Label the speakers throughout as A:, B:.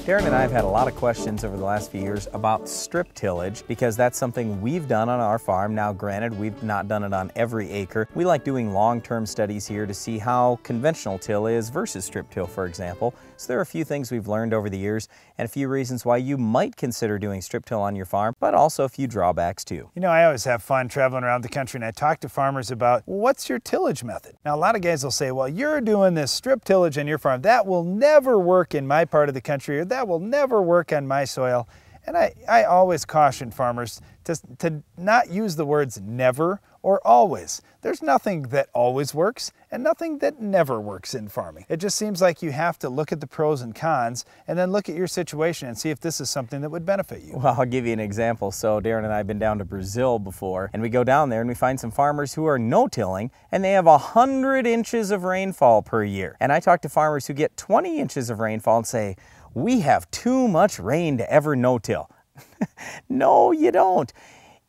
A: Darren and I have had a lot of questions over the last few years about strip tillage because that's something we've done on our farm. Now granted, we've not done it on every acre. We like doing long-term studies here to see how conventional till is versus strip till, for example. So there are a few things we've learned over the years and a few reasons why you might consider doing strip till on your farm, but also a few drawbacks too.
B: You know, I always have fun traveling around the country and I talk to farmers about, well, what's your tillage method? Now a lot of guys will say, well, you're doing this strip tillage on your farm. That will never work in my part of the country, or that will never work on my soil. And I always caution farmers to not use the words never or always. There's nothing that always works and nothing that never works in farming. It just seems like you have to look at the pros and cons and then look at your situation and see if this is something that would benefit you.
A: Well, I'll give you an example. So Darren and I have been down to Brazil before, and we go down there and we find some farmers who are no-tilling and they have 100 inches of rainfall per year. And I talk to farmers who get 20 inches of rainfall and say, we have too much rain to ever no-till. No, you don't.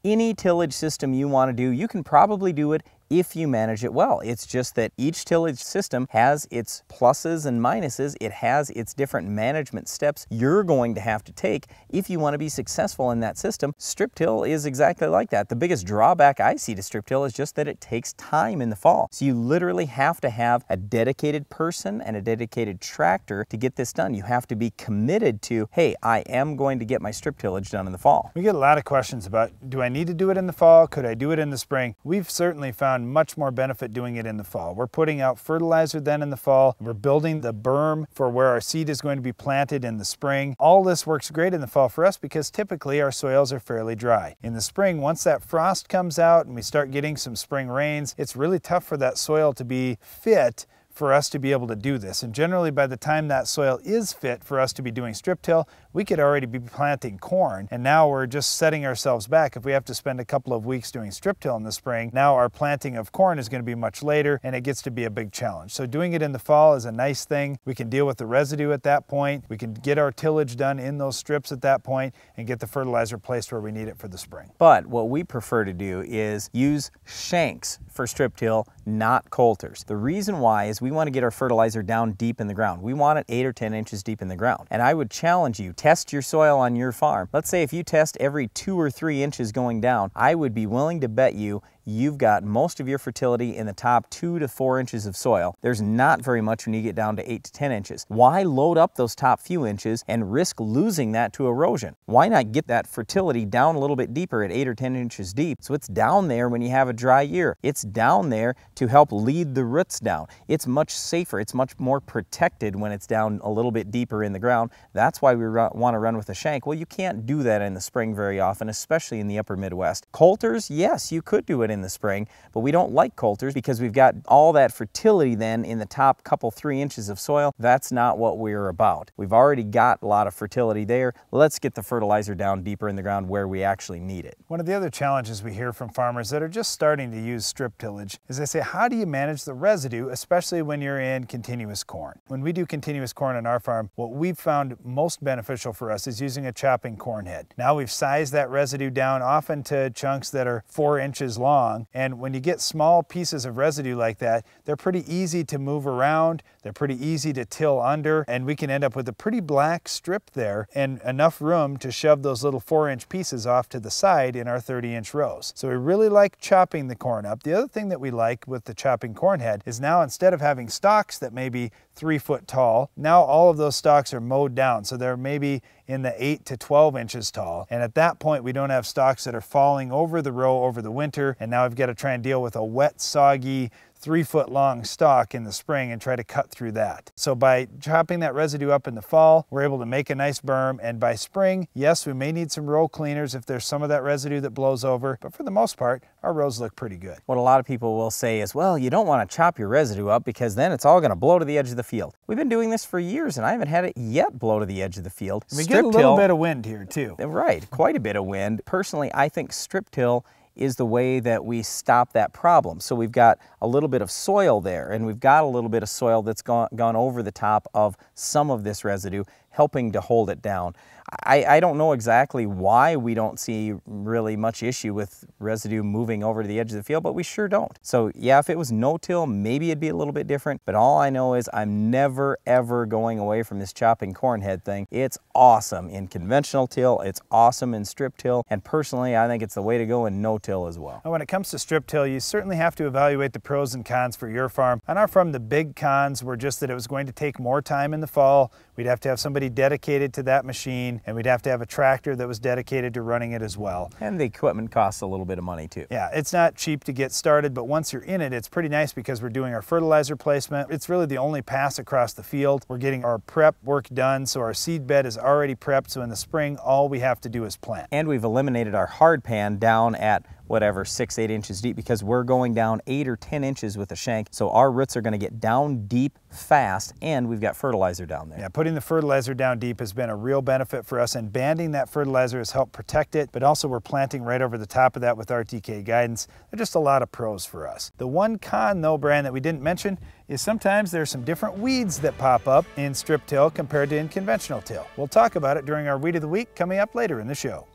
A: Any tillage system you want to do, you can probably do it if you manage it well. It's just that each tillage system has its pluses and minuses. It has its different management steps you're going to have to take if you want to be successful in that system. Strip till is exactly like that. The biggest drawback I see to strip till is just that it takes time in the fall. So you literally have to have a dedicated person and a dedicated tractor to get this done. You have to be committed to, hey, I am going to get my strip tillage done in the fall.
B: We get a lot of questions about, do I need to do it in the fall? Could I do it in the spring? We've certainly found much more benefit doing it in the fall. We're putting out fertilizer then in the fall. We're building the berm for where our seed is going to be planted in the spring. All this works great in the fall for us because typically our soils are fairly dry. In the spring, once that frost comes out and we start getting some spring rains, it's really tough for that soil to be fit for us to be able to do this. And generally by the time that soil is fit for us to be doing strip till, we could already be planting corn. And now we're just setting ourselves back. If we have to spend a couple of weeks doing strip till in the spring, now our planting of corn is going to be much later and it gets to be a big challenge. So doing it in the fall is a nice thing. We can deal with the residue at that point. We can get our tillage done in those strips at that point and get the fertilizer placed where we need it for the spring.
A: But what we prefer to do is use Shanks for strip till, not coulters. The reason why is we want to get our fertilizer down deep in the ground. We want it 8 or 10 inches deep in the ground. And I would challenge you, test your soil on your farm. Let's say if you test every 2 or 3 inches going down, I would be willing to bet you've got most of your fertility in the top 2 to 4 inches of soil. There's not very much when you get down to 8 to 10 inches. Why load up those top few inches and risk losing that to erosion? Why not get that fertility down a little bit deeper at 8 or 10 inches deep so it's down there when you have a dry year? It's down there to help lead the roots down. It's much safer. It's much more protected when it's down a little bit deeper in the ground. That's why we want to run with a shank. Well, you can't do that in the spring very often, especially in the upper Midwest. Coulters, yes, you could do it in the spring, but we don't like coulters because we've got all that fertility then in the top couple 3 inches of soil. That's not what we're about. We've already got a lot of fertility there. Let's get the fertilizer down deeper in the ground where we actually need it.
B: One of the other challenges we hear from farmers that are just starting to use strip tillage is they say, how do you manage the residue, especially when you're in continuous corn? When we do continuous corn on our farm, what we've found most beneficial for us is using a chopping corn head. Now we've sized that residue down often to chunks that are 4 inches long. And when you get small pieces of residue like that, they're pretty easy to move around. They're pretty easy to till under, and we can end up with a pretty black strip there and enough room to shove those little 4-inch pieces off to the side in our 30-inch rows. So we really like chopping the corn up. The other thing that we like with the chopping corn head is now instead of having stalks that may be 3 foot tall, now all of those stalks are mowed down. So they're maybe in the 8 to 12 inches tall. And at that point, we don't have stalks that are falling over the row over the winter. And now I've got to try and deal with a wet, soggy, 3 foot long stalk in the spring and try to cut through that. So by chopping that residue up in the fall, we're able to make a nice berm. And by spring, yes, we may need some row cleaners if there's some of that residue that blows over, but for the most part, our rows look pretty good.
A: What a lot of people will say is, well, you don't want to chop your residue up because then it's all going to blow to the edge of the field. We've been doing this for years and I haven't had it yet blow to the edge of the field.
B: And we get a little bit of wind here too.
A: Right, quite a bit of wind. Personally, I think strip till is the way that we stop that problem. So we've got a little bit of soil there, and we've got a little bit of soil that's gone over the top of some of this residue, helping to hold it down. I don't know exactly why we don't see really much issue with residue moving over to the edge of the field, but we sure don't. So yeah, if it was no-till, maybe it'd be a little bit different, but all I know is I'm never ever going away from this chopping corn head thing. It's awesome in conventional till, it's awesome in strip till, and personally I think it's the way to go in no-till as well.
B: Now, when it comes to strip till, you certainly have to evaluate the pros and cons for your farm. On our farm, the big cons were just that it was going to take more time in the fall. We'd have to have somebody dedicated to that machine, and we'd have to have a tractor that was dedicated to running it as well.
A: And the equipment costs a little bit of money too.
B: Yeah, it's not cheap to get started, but once you're in it, it's pretty nice because we're doing our fertilizer placement. It's really the only pass across the field. We're getting our prep work done, so our seed bed is already prepped, so in the spring, all we have to do is plant.
A: And we've eliminated our hard pan down at whatever, 6-8 inches deep, because we're going down 8 or 10 inches with a shank, so our roots are going to get down deep fast, and we've got fertilizer down there.
B: Yeah, putting the fertilizer down deep has been a real benefit for us, and banding that fertilizer has helped protect it, but also we're planting right over the top of that with RTK guidance. They're just a lot of pros for us. The one con though, Brian, that we didn't mention is sometimes there's some different weeds that pop up in strip till compared to in conventional till. We'll talk about it during our Weed of the Week coming up later in the show.